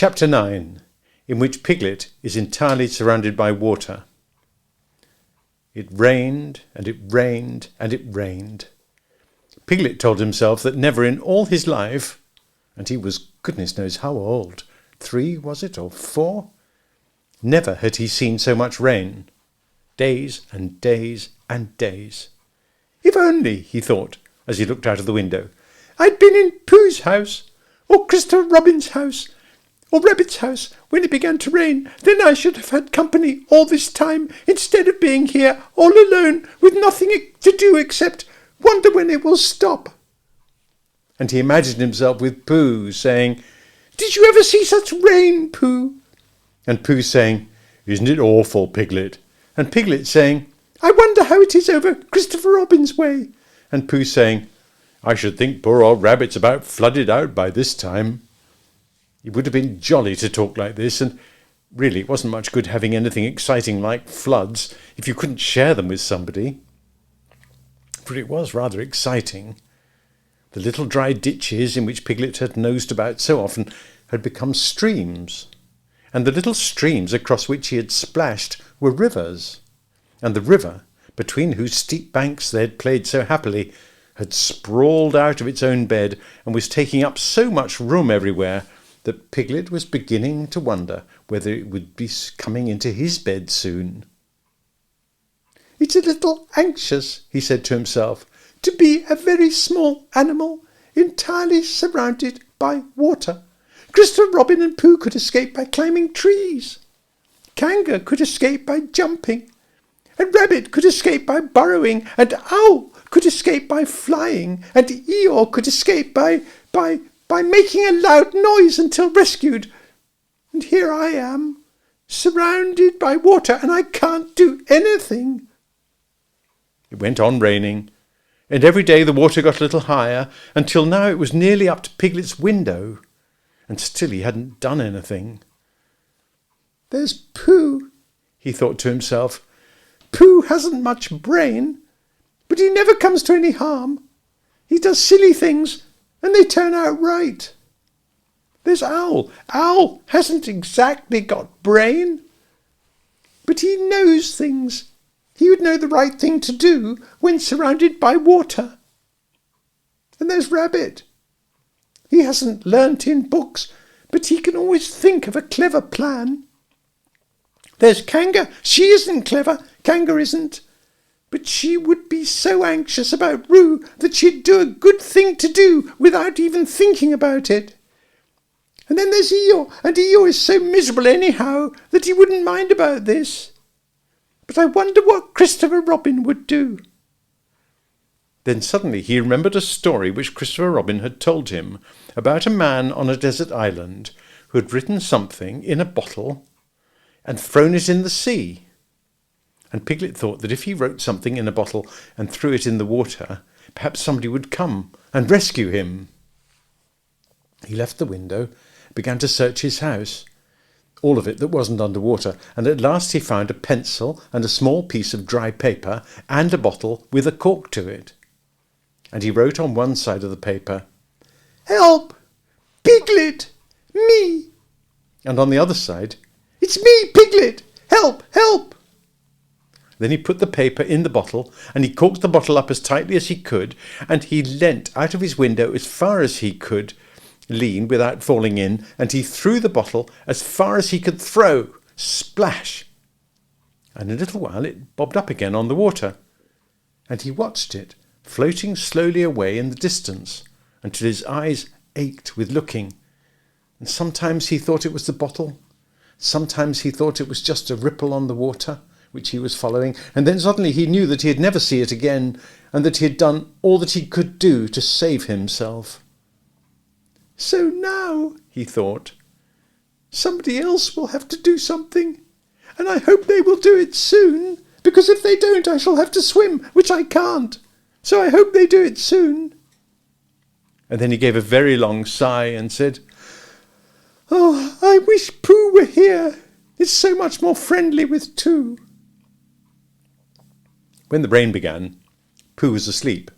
Chapter 9, in which Piglet is entirely surrounded by water. It rained, and it rained, and it rained. Piglet told himself that never in all his life, and he was goodness knows how old, 3 was it, or 4? Never had he seen so much rain. Days and days and days. If only, he thought, as he looked out of the window, I'd been in Pooh's house, or Christopher Robin's house, or Rabbit's house when it began to rain, then I should have had company all this time, instead of being here all alone with nothing to do except wonder when it will stop. And he imagined himself with Pooh saying, Did you ever see such rain, Pooh? And Pooh saying, Isn't it awful, Piglet? And Piglet saying, I wonder how it is over Christopher Robin's way. And Pooh saying, I should think poor old Rabbit's about flooded out by this time. It would have been jolly to talk like this, and really it wasn't much good having anything exciting like floods if you couldn't share them with somebody. For it was rather exciting. The little dry ditches in which Piglet had nosed about so often had become streams, and the little streams across which he had splashed were rivers, and the river, between whose steep banks they had played so happily, had sprawled out of its own bed and was taking up so much room everywhere that Piglet was beginning to wonder whether it would be coming into his bed soon. It's a little anxious, he said to himself, to be a very small animal entirely surrounded by water. Christopher Robin and Pooh could escape by climbing trees. Kanga could escape by jumping. And Rabbit could escape by burrowing. And Owl could escape by flying. And Eeyore could escape by making a loud noise until rescued. And here I am, surrounded by water, and I can't do anything. It went on raining, and every day the water got a little higher, until now it was nearly up to Piglet's window, and still he hadn't done anything. There's Pooh, he thought to himself. Pooh hasn't much brain, but he never comes to any harm. He does silly things, and they turn out right. There's Owl. Owl hasn't exactly got brain, but he knows things. He would know the right thing to do when surrounded by water. And there's Rabbit. He hasn't learnt in books, but he can always think of a clever plan. There's Kanga. She isn't clever. Kanga isn't. But she would be so anxious about Roo that she'd do a good thing to do without even thinking about it. And then there's Eeyore, and Eeyore is so miserable anyhow that he wouldn't mind about this. But I wonder what Christopher Robin would do. Then suddenly he remembered a story which Christopher Robin had told him about a man on a desert island who had written something in a bottle and thrown it in the sea. And Piglet thought that if he wrote something in a bottle and threw it in the water, perhaps somebody would come and rescue him. He left the window, began to search his house, all of it that wasn't under water, and at last he found a pencil and a small piece of dry paper and a bottle with a cork to it. And he wrote on one side of the paper, Help! Piglet! Me! And on the other side, It's me, Piglet! Help! Help! Then he put the paper in the bottle, and he corked the bottle up as tightly as he could, and he leant out of his window as far as he could lean without falling in, and he threw the bottle as far as he could throw. Splash! And in a little while it bobbed up again on the water, and he watched it floating slowly away in the distance until his eyes ached with looking, and sometimes he thought it was the bottle, sometimes he thought it was just a ripple on the water which he was following, and then suddenly he knew that he'd never see it again, and that he had done all that he could do to save himself. So now, he thought, somebody else will have to do something, and I hope they will do it soon, because if they don't I shall have to swim, which I can't, so I hope they do it soon. And then he gave a very long sigh and said, Oh, I wish Pooh were here. It's so much more friendly with two. When the rain began, Pooh was asleep.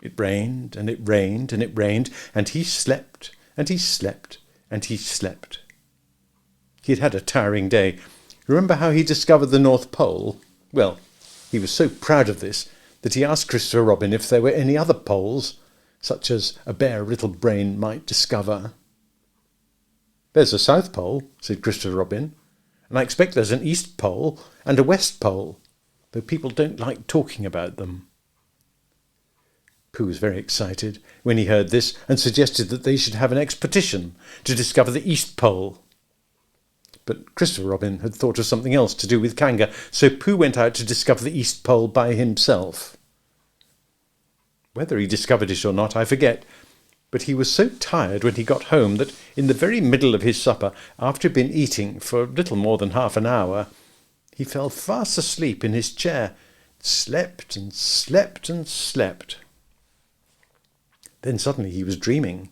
It rained, and it rained, and it rained, and he slept, and he slept, and he slept. He had had a tiring day. Remember how he discovered the North Pole? Well, he was so proud of this that he asked Christopher Robin if there were any other poles, such as a bare little brain might discover. "There's a South Pole," said Christopher Robin, "and I expect there's an East Pole and a West Pole, though people don't like talking about them." Pooh was very excited when he heard this and suggested that they should have an expedition to discover the East Pole. But Christopher Robin had thought of something else to do with Kanga, so Pooh went out to discover the East Pole by himself. Whether he discovered it or not, I forget, but he was so tired when he got home that in the very middle of his supper, after he'd been eating for little more than half an hour, he fell fast asleep in his chair, slept and slept and slept. Then suddenly he was dreaming.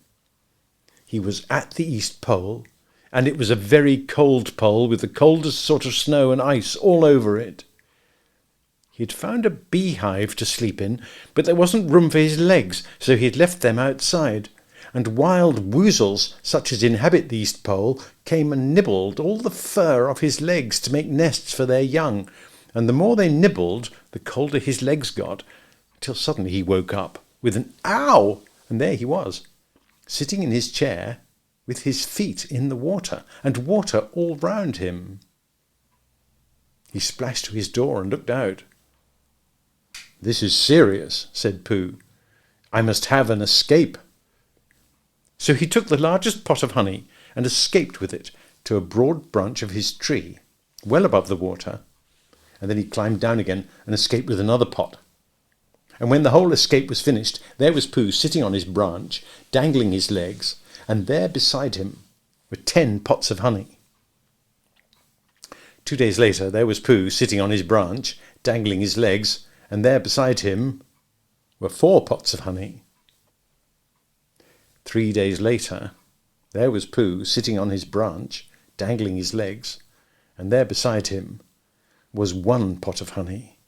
He was at the East Pole, and it was a very cold pole with the coldest sort of snow and ice all over it. He had found a beehive to sleep in, but there wasn't room for his legs, so he had left them outside, and wild woozles, such as inhabit the East Pole, came and nibbled all the fur off his legs to make nests for their young, and the more they nibbled, the colder his legs got, till suddenly he woke up with an "ow!" and there he was, sitting in his chair, with his feet in the water, and water all round him. He splashed to his door and looked out. "This is serious," said Pooh. "I must have an escape." So he took the largest pot of honey and escaped with it to a broad branch of his tree, well above the water, and then he climbed down again and escaped with another pot. And when the whole escape was finished, there was Pooh sitting on his branch, dangling his legs, and there beside him were 10 pots of honey. 2 days later, there was Pooh sitting on his branch, dangling his legs, and there beside him were 4 pots of honey. 3 days later, there was Pooh sitting on his branch, dangling his legs, and there beside him was 1 pot of honey.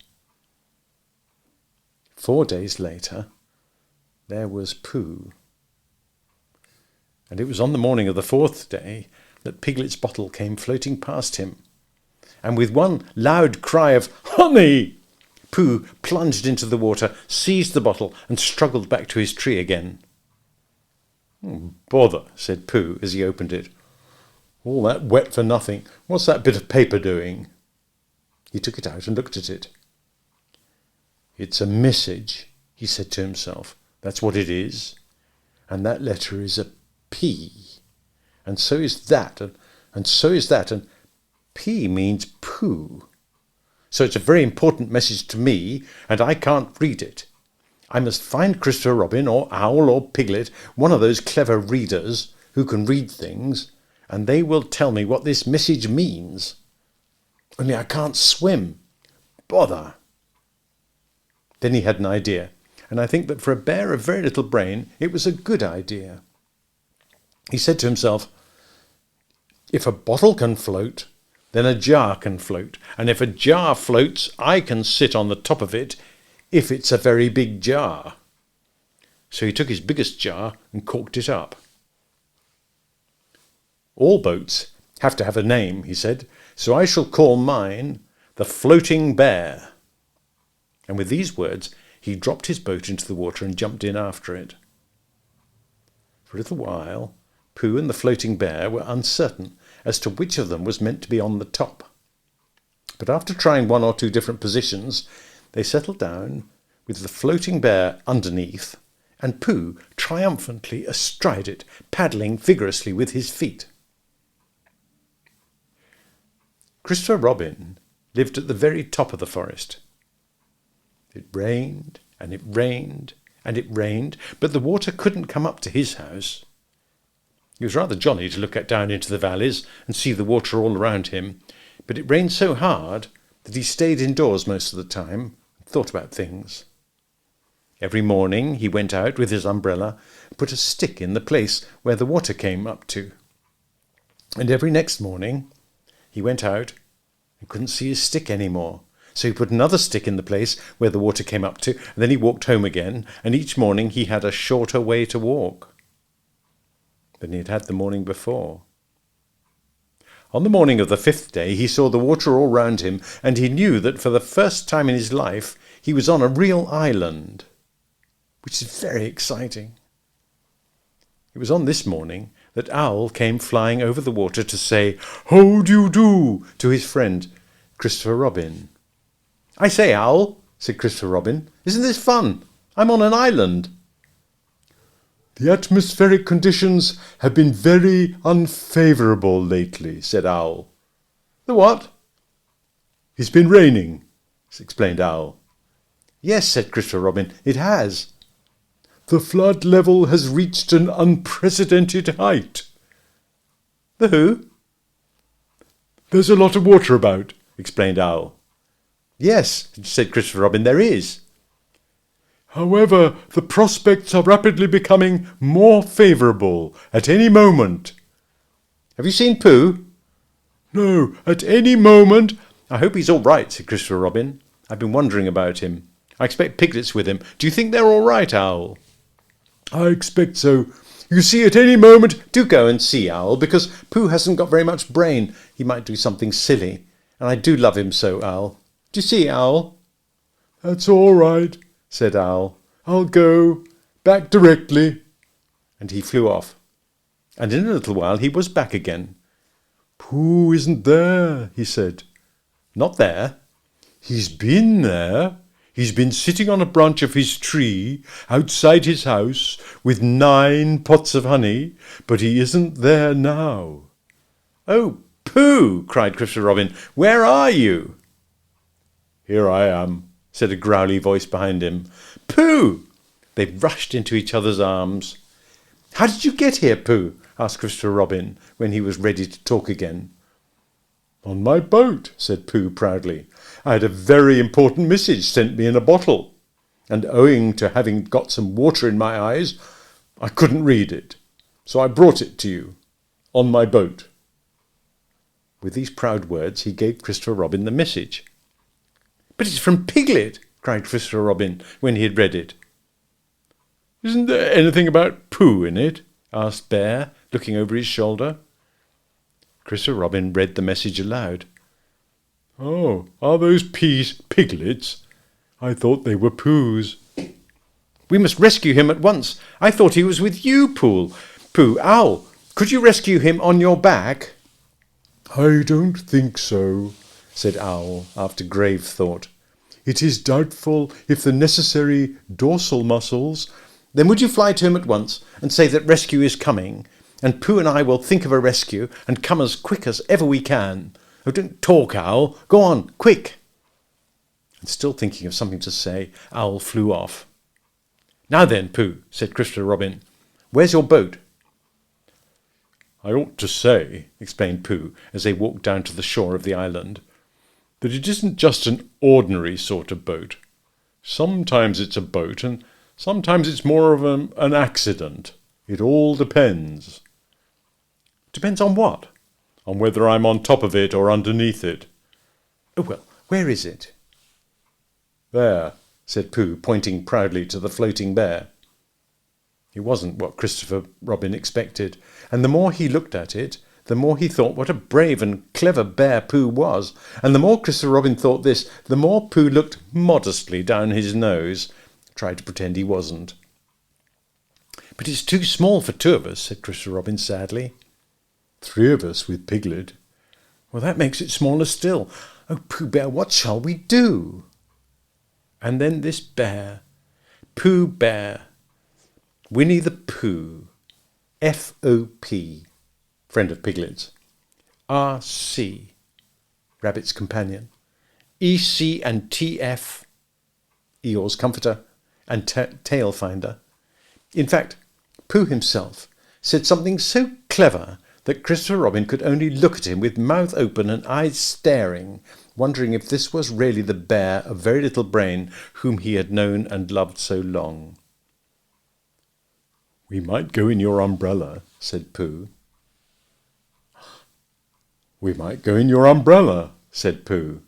4 days later, there was Pooh. And it was on the morning of the 4th day that Piglet's bottle came floating past him. And with one loud cry of "Honey!" Pooh plunged into the water, seized the bottle, and struggled back to his tree again. "Bother," said Pooh as he opened it. "All that wet for nothing. What's that bit of paper doing?" He took it out and looked at it. "It's a message," he said to himself. "That's what it is. And that letter is a P. And so is that, and so is that, and P means Pooh. So it's a very important message to me, and I can't read it. I must find Christopher Robin, or Owl, or Piglet, one of those clever readers who can read things, and they will tell me what this message means. Only I can't swim. Bother." Then he had an idea, and I think that for a bear of very little brain, it was a good idea. He said to himself, "If a bottle can float, then a jar can float, and if a jar floats, I can sit on the top of it, if it's a very big jar." So he took his biggest jar and corked it up. "All boats have to have a name," he said, "so I shall call mine the Floating Bear." And with these words, he dropped his boat into the water and jumped in after it. For a little while, Pooh and the Floating Bear were uncertain as to which of them was meant to be on the top. But after trying 1 or 2 different positions, they settled down with the Floating Bear underneath and Pooh triumphantly astride it, paddling vigorously with his feet. Christopher Robin lived at the very top of the forest. It rained, and it rained, and it rained, but the water couldn't come up to his house. It was rather jolly to look down into the valleys and see the water all around him, but it rained so hard that he stayed indoors most of the time and thought about things. Every morning he went out with his umbrella and put a stick in the place where the water came up to. And every next morning he went out and couldn't see his stick any more. So he put another stick in the place where the water came up to, and then he walked home again, and each morning he had a shorter way to walk. than he had had the morning before. On the morning of the 5th day, he saw the water all round him, and he knew that for the first time in his life he was on a real island, which is very exciting. It was on this morning that Owl came flying over the water to say, "How do you do?" to his friend Christopher Robin. "I say, Owl," said Christopher Robin, "isn't this fun? I'm on an island." "The atmospheric conditions have been very unfavourable lately," said Owl. "The what?" "It's been raining," explained Owl. "Yes," said Christopher Robin, "it has." "The flood level has reached an unprecedented height." "The who?" "There's a lot of water about," explained Owl. "Yes," said Christopher Robin, "there is." "However, the prospects are rapidly becoming more favourable at any moment." "Have you seen Pooh?" "No, at any moment." "I hope he's all right," said Christopher Robin. "I've been wondering about him. I expect Piglet's with him. Do you think they're all right, Owl?" "I expect so. You see, at any moment—" "Do go and see, Owl, because Pooh hasn't got very much brain. He might do something silly. And I do love him so, Owl. Do you see, Owl?" "That's all right," said Owl. "I'll go. Back directly." And he flew off. And in a little while he was back again. "Pooh isn't there," he said. "Not there?" "He's been there. He's been sitting on a branch of his tree outside his house with 9 pots of honey, but he isn't there now." "Oh, Pooh!" cried Christopher Robin. "Where are you?" "Here I am," said a growly voice behind him. "Pooh!" They rushed into each other's arms. "How did you get here, Pooh?" asked Christopher Robin when he was ready to talk again. "On my boat," said Pooh proudly. "I had a very important message sent me in a bottle, and owing to having got some water in my eyes, I couldn't read it. So I brought it to you, on my boat." With these proud words he gave Christopher Robin the message. "But it's from Piglet!" cried Christopher Robin when he had read it. "Isn't there anything about Pooh in it?" asked Bear, looking over his shoulder. Christopher Robin read the message aloud. "Oh, are those peas Piglets? I thought they were Poohs." "We must rescue him at once. I thought he was with you, Pooh. Owl, could you rescue him on your back?" "I don't think so," said Owl, after grave thought. "It is doubtful if the necessary dorsal muscles—" "Then would you fly to him at once and say that rescue is coming, and Pooh and I will think of a rescue and come as quick as ever we can. Oh, don't talk, Owl. Go on, quick." And still thinking of something to say, Owl flew off. "Now then, Pooh," said Christopher Robin, "where's your boat?" "I ought to say," explained Pooh, as they walked down to the shore of the island, "that it isn't just an ordinary sort of boat. Sometimes it's a boat, and sometimes it's more of an accident. It all depends." "Depends on what?" "On whether I'm on top of it or underneath it." "Oh, well, where is it?" "There," said Pooh, pointing proudly to the floating bear. It wasn't what Christopher Robin expected, and the more he looked at it, the more he thought what a brave and clever bear Pooh was, and the more Christopher Robin thought this, the more Pooh looked modestly down his nose, tried to pretend he wasn't. "But it's too small for 2 of us," said Christopher Robin sadly. 3 of us with Piglet." "Well, that makes it smaller still. Oh, Pooh Bear, what shall we do?" And then this bear, Pooh Bear, Winnie the Pooh, F.O.P., friend of Piglet's, R.C., Rabbit's companion, E.C. and T.F., Eeyore's comforter, and tail finder. In fact, Pooh himself said something so clever that Christopher Robin could only look at him with mouth open and eyes staring, wondering if this was really the bear of very little brain whom he had known and loved so long. "We might go in your umbrella," said Pooh. "We might go in your umbrella," said Pooh.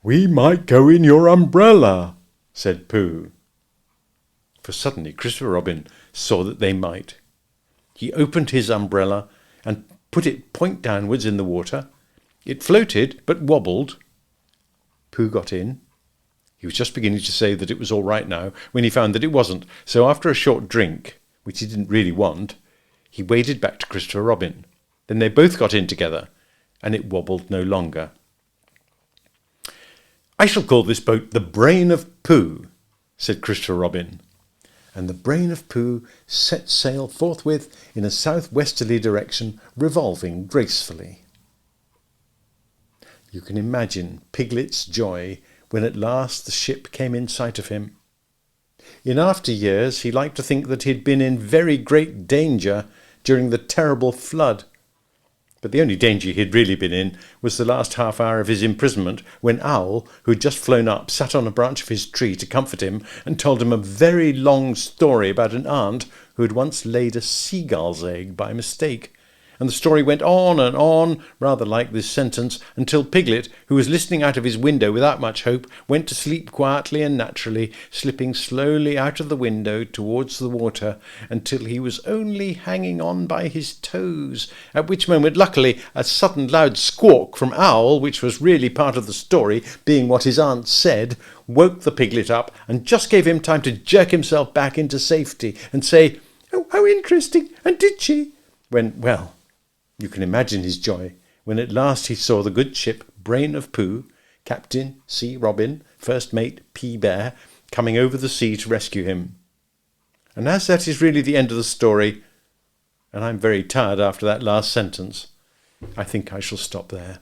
"We might go in your umbrella," said Pooh. For suddenly Christopher Robin saw that they might. he opened his umbrella and put it point downwards in the water. It floated, but wobbled. Pooh got in. He was just beginning to say that it was all right now when he found that it wasn't. So after a short drink, which he didn't really want, he waded back to Christopher Robin. Then they both got in together, and it wobbled no longer. "I shall call this boat the Brain of Pooh," said Christopher Robin. And the Brain of Pooh set sail forthwith in a southwesterly direction, revolving gracefully. You can imagine Piglet's joy when at last the ship came in sight of him. In after years he liked to think that he had been in very great danger during the terrible flood. But the only danger he had really been in was the last half hour of his imprisonment, when Owl, who had just flown up, sat on a branch of his tree to comfort him and told him a very long story about an aunt who had once laid a seagull's egg by mistake. And the story went on, rather like this sentence, until Piglet, who was listening out of his window without much hope, went to sleep quietly and naturally, slipping slowly out of the window towards the water, until he was only hanging on by his toes, at which moment, luckily, a sudden loud squawk from Owl, which was really part of the story, being what his aunt said, woke the Piglet up and just gave him time to jerk himself back into safety and say, "Oh, how interesting, and did she?" Well, you can imagine his joy when at last he saw the good ship Brain of Pooh, Captain C. Robin, First Mate P. Bear, coming over the sea to rescue him. And as that is really the end of the story, and I'm very tired after that last sentence, I think I shall stop there.